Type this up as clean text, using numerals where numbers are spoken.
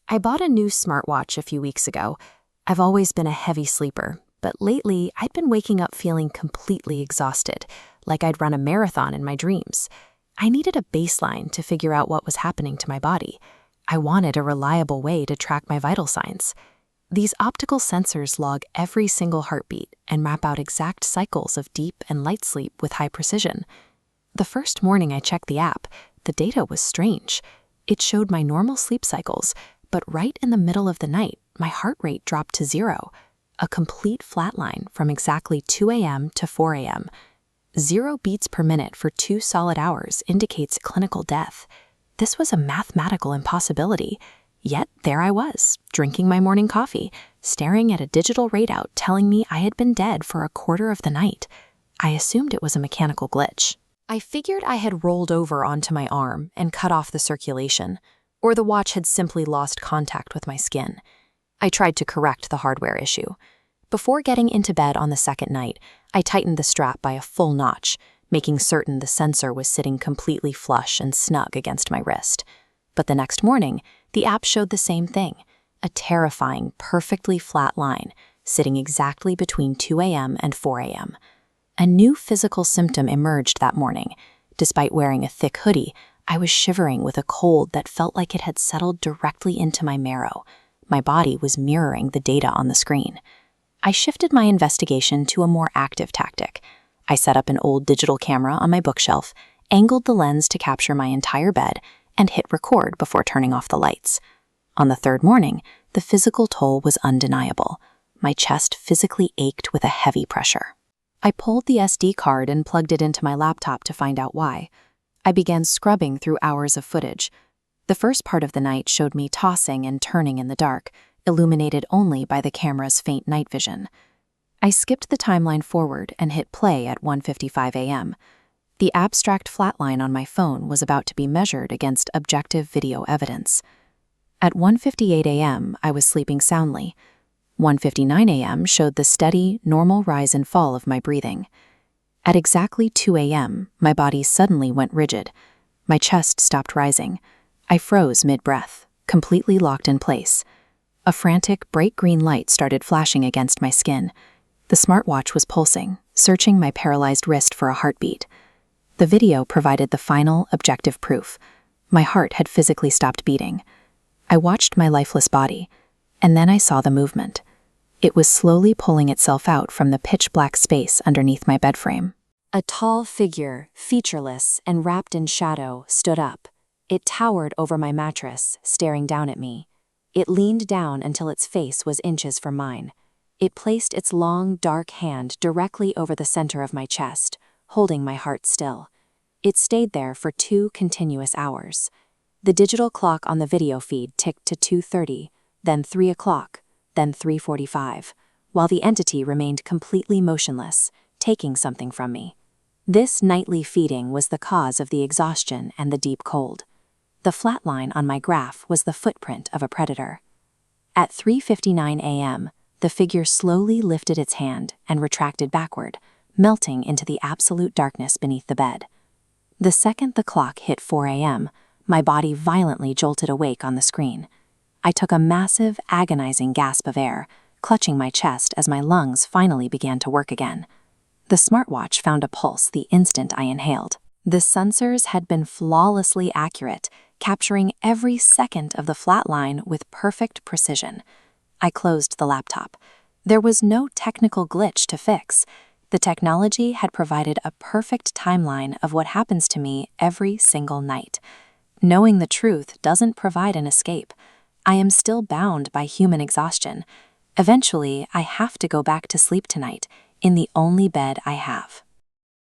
I bought a new smartwatch a few weeks ago. I've always been a heavy sleeper, but lately I'd been waking up feeling completely exhausted, like I'd run a marathon in my dreams. I needed a baseline to figure out what was happening to my body. I wanted a reliable way to track my vital signs. These optical sensors log every single heartbeat and map out exact cycles of deep and light sleep with high precision. The first morning I checked the app, the data was strange. It showed my normal sleep cycles, but right in the middle of the night, my heart rate dropped to 0, a complete flatline from exactly 2 a.m. to 4 a.m. 0 beats per minute for 2 solid hours indicates clinical death. This was a mathematical impossibility. Yet there I was, drinking my morning coffee, staring at a digital readout telling me I had been dead for a quarter of the night. I assumed it was a mechanical glitch. I figured I had rolled over onto my arm and cut off the circulation, or the watch had simply lost contact with my skin. I tried to correct the hardware issue. Before getting into bed on the second night, I tightened the strap by a full notch, making certain the sensor was sitting completely flush and snug against my wrist. But the next morning, the app showed the same thing, a terrifying, perfectly flat line, sitting exactly between 2 a.m. and 4 a.m. A new physical symptom emerged that morning. Despite wearing a thick hoodie, I was shivering with a cold that felt like it had settled directly into my marrow. My body was mirroring the data on the screen. I shifted my investigation to a more active tactic. I set up an old digital camera on my bookshelf, angled the lens to capture my entire bed, and hit record before turning off the lights. On the third morning, the physical toll was undeniable. My chest physically ached with a heavy pressure. I pulled the SD card and plugged it into my laptop to find out why. I began scrubbing through hours of footage. The first part of the night showed me tossing and turning in the dark, illuminated only by the camera's faint night vision. I skipped the timeline forward and hit play at 1:55 a.m. The abstract flatline on my phone was about to be measured against objective video evidence. At 1:58 a.m., I was sleeping soundly. 1:59 a.m. showed the steady, normal rise and fall of my breathing. At exactly 2 a.m., my body suddenly went rigid. My chest stopped rising. I froze mid-breath, completely locked in place. A frantic, bright green light started flashing against my skin. The smartwatch was pulsing, searching my paralyzed wrist for a heartbeat. The video provided the final, objective proof. My heart had physically stopped beating. I watched my lifeless body, and then I saw the movement. It was slowly pulling itself out from the pitch-black space underneath my bed frame. A tall figure, featureless and wrapped in shadow, stood up. It towered over my mattress, staring down at me. It leaned down until its face was inches from mine. It placed its long, dark hand directly over the center of my chest, holding my heart still. It stayed there for 2 continuous hours. The digital clock on the video feed ticked to 2:30, then 3 o'clock, then 3:45, while the entity remained completely motionless, taking something from me. This nightly feeding was the cause of the exhaustion and the deep cold. The flat line on my graph was the footprint of a predator. At 3:59 a.m., the figure slowly lifted its hand and retracted backward, melting into the absolute darkness beneath the bed. The second the clock hit 4 a.m., my body violently jolted awake on the screen. I took a massive, agonizing gasp of air, clutching my chest as my lungs finally began to work again. The smartwatch found a pulse the instant I inhaled. The sensors had been flawlessly accurate, capturing every second of the flat line with perfect precision. I closed the laptop. There was no technical glitch to fix. The technology had provided a perfect timeline of what happens to me every single night. Knowing the truth doesn't provide an escape. I am still bound by human exhaustion. Eventually, I have to go back to sleep tonight, in the only bed I have.